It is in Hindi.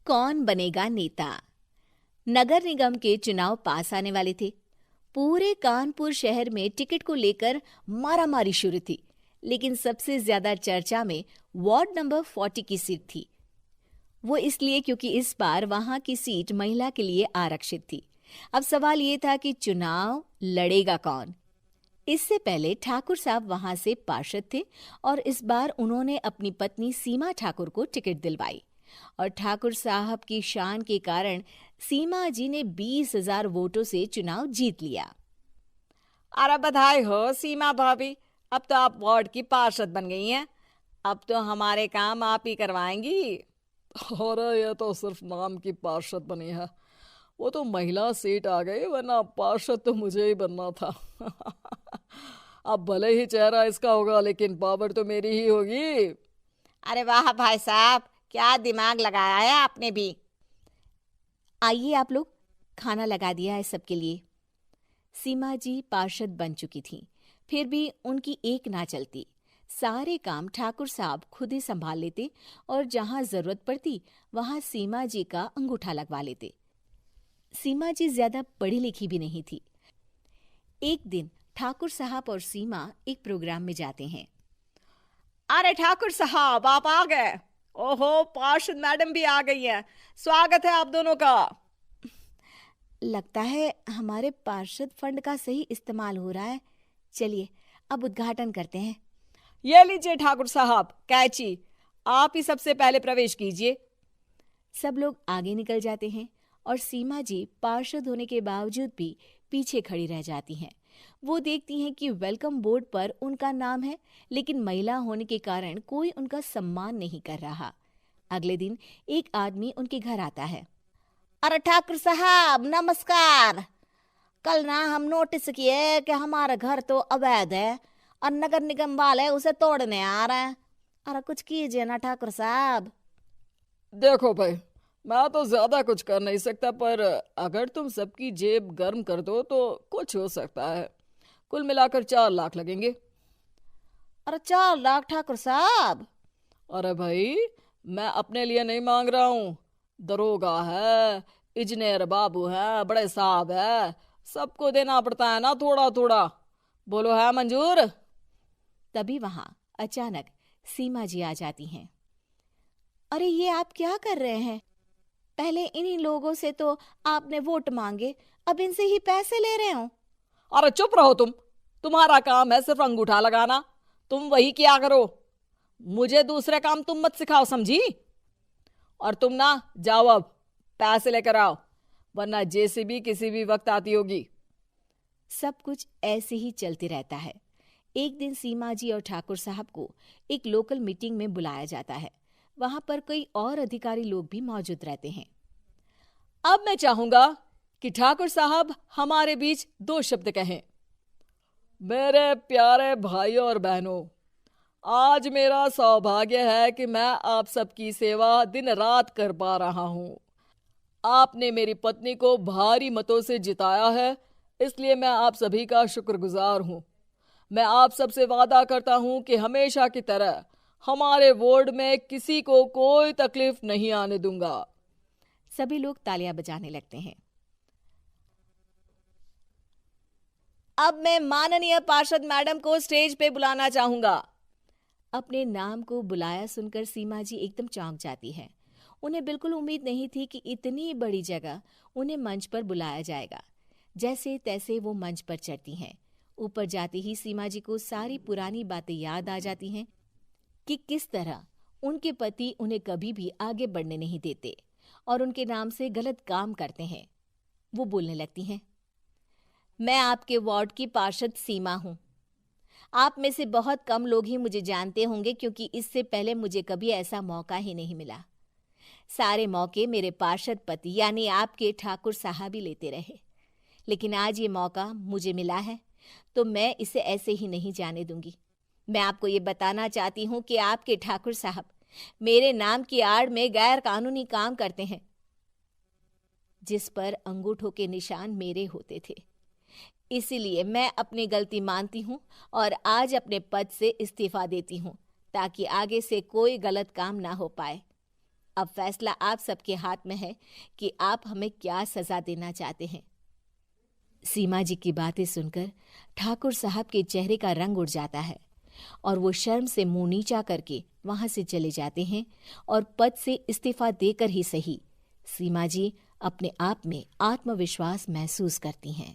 कौन बनेगा नेता। नगर निगम के चुनाव पास आने वाले थे। पूरे कानपुर शहर में टिकट को लेकर मारामारी शुरू थी, लेकिन सबसे ज्यादा चर्चा में वार्ड नंबर 40 की सीट थी। वो इसलिए क्योंकि इस बार वहां की सीट महिला के लिए आरक्षित थी। अब सवाल ये था कि चुनाव लड़ेगा कौन। इससे पहले ठाकुर साहब वहां से पार्षद थे और इस बार उन्होंने अपनी पत्नी सीमा ठाकुर को टिकट दिलवाई और ठाकुर साहब की शान के कारण सीमा जी ने 20,000 वोटों से चुनाव जीत लिया। अरे बधाई हो सीमा भाभी, अब तो आप वार्ड की पार्षद बन गई हैं। अब तो हमारे काम आप ही करवाएंगी। अरे ये तो सिर्फ नाम की पार्षद बनी है, वो तो महिला सीट आ गई, वरना पार्षद तो मुझे ही बनना था। अब भले ही चेहरा इसका होगा, लेकिन पावर तो मेरी ही होगी। अरे वाह भाई साहब, क्या दिमाग लगाया है आपने भी। आइए आप लोग, खाना लगा दिया है सबके लिए। सीमा जी पार्षद बन चुकी थीं, फिर भी उनकी एक ना चलती। सारे काम ठाकुर साहब खुद ही संभाल लेते और जहां जरूरत पड़ती वहां सीमा जी का अंगूठा लगवा लेते। सीमा जी ज्यादा पढ़ी लिखी भी नहीं थी। एक दिन ठाकुर साहब और सीमा एक प्रोग्राम में जाते हैं। अरे ठाकुर साहब, आप आ गए। ओहो, पार्षद मैडम भी आ गई हैं। स्वागत है आप दोनों का। लगता है हमारे पार्षद फंड का सही इस्तेमाल हो रहा है। चलिए अब उद्घाटन करते हैं। ये लीजिए ठाकुर साहब कैची, आप ही सबसे पहले प्रवेश कीजिए। सब लोग आगे निकल जाते हैं और सीमा जी पार्षद होने के बावजूद भी पीछे खड़ी रह जाती हैं। वो देखती हैं कि वेलकम बोर्ड पर उनका नाम है, लेकिन महिला होने के कारण कोई उनका सम्मान नहीं कर रहा। अगले दिन एक आदमी उनके घर आता है। अरे ठाकुर साहब नमस्कार। कल ना हम नोटिस किए कि हमारा घर तो अवैध है और नगर निगम वाले उसे तोड़ने आ रहे हैं। अरे कुछ कीजिए ना ठाकुर साहब। देखो भाई, मैं तो ज्यादा कुछ कर नहीं सकता, पर अगर तुम सबकी जेब गर्म कर दो तो कुछ हो सकता है। कुल मिलाकर 4 लाख लगेंगे। अरे 4 लाख ठाकुर साहब? अरे भाई, मैं अपने लिए नहीं मांग रहा हूँ। दरोगा है, इंजीनियर बाबू है, बड़े साहब है, सबको देना पड़ता है ना थोड़ा थोड़ा। बोलो है मंजूर? तभी वहां अचानक सीमा जी आ जाती हैं। अरे ये आप क्या कर रहे हैं? पहले इन्हीं लोगों से तो आपने वोट मांगे, अब इनसे ही पैसे ले रहे हो। अरे चुप रहो तुम। तुम्हारा काम है सिर्फ अंगूठा लगाना, तुम वही किया करो। मुझे दूसरे काम तुम मत सिखाओ, समझी? और तुम ना जाओ, अब पैसे लेकर आओ, वरना जेसीबी किसी भी वक्त आती होगी। सब कुछ ऐसे ही चलते रहता है। एक दिन सीमा जी और ठाकुर साहब को एक लोकल मीटिंग में बुलाया जाता है। वहां पर कई और अधिकारी लोग भी मौजूद रहते हैं। अब मैं चाहूंगा कि ठाकुर साहब हमारे बीच 2 शब्द कहें। मेरे प्यारे भाइयों और बहनों, आज मेरा सौभाग्य है कि मैं आप सबकी सेवा दिन रात कर पा रहा हूं। आपने मेरी पत्नी को भारी मतों से जिताया है, इसलिए मैं आप सभी का शुक्रगुजार हूं। मैं आप सबसे वादा करता हूं कि हमेशा की तरह हमारे वार्ड में किसी को कोई तकलीफ नहीं आने दूंगा। सभी लोग तालियां बजाने लगते हैं। अब मैं माननीय पार्षद मैडम को स्टेज पे बुलाना चाहूंगा। अपने नाम को बुलाया सुनकर सीमा जी एकदम चौंक जाती है। उन्हें बिल्कुल उम्मीद नहीं थी कि इतनी बड़ी जगह उन्हें मंच पर बुलाया जाएगा। जैसे तैसे वो मंच पर चढ़ती हैं। ऊपर जाते ही सीमा जी को सारी पुरानी बातें याद आ जाती हैं कि किस तरह उनके पति उन्हें कभी भी आगे बढ़ने नहीं देते और उनके नाम से गलत काम करते हैं। वो बोलने लगती हैं। मैं आपके वार्ड की पार्षद सीमा हूं। आप में से बहुत कम लोग ही मुझे जानते होंगे, क्योंकि इससे पहले मुझे कभी ऐसा मौका ही नहीं मिला। सारे मौके मेरे पार्षद पति यानी आपके ठाकुर साहब ही लेते रहे, लेकिन आज ये मौका मुझे मिला है तो मैं इसे ऐसे ही नहीं जाने दूंगी। मैं आपको ये बताना चाहती हूँ कि आपके ठाकुर साहब मेरे नाम की आड़ में गैर कानूनी काम करते हैं, जिस पर अंगूठों के निशान मेरे होते थे। इसीलिए मैं अपनी गलती मानती हूँ और आज अपने पद से इस्तीफा देती हूँ, ताकि आगे से कोई गलत काम ना हो पाए। अब फैसला आप सबके हाथ में है कि आप हमें क्या सजा देना चाहते हैं। सीमा जी की बातें सुनकर ठाकुर साहब के चेहरे का रंग उड़ जाता है और वो शर्म से मुंह नीचा करके वहां से चले जाते हैं और पद से इस्तीफा देकर ही सही सीमा जी अपने आप में आत्मविश्वास महसूस करती हैं।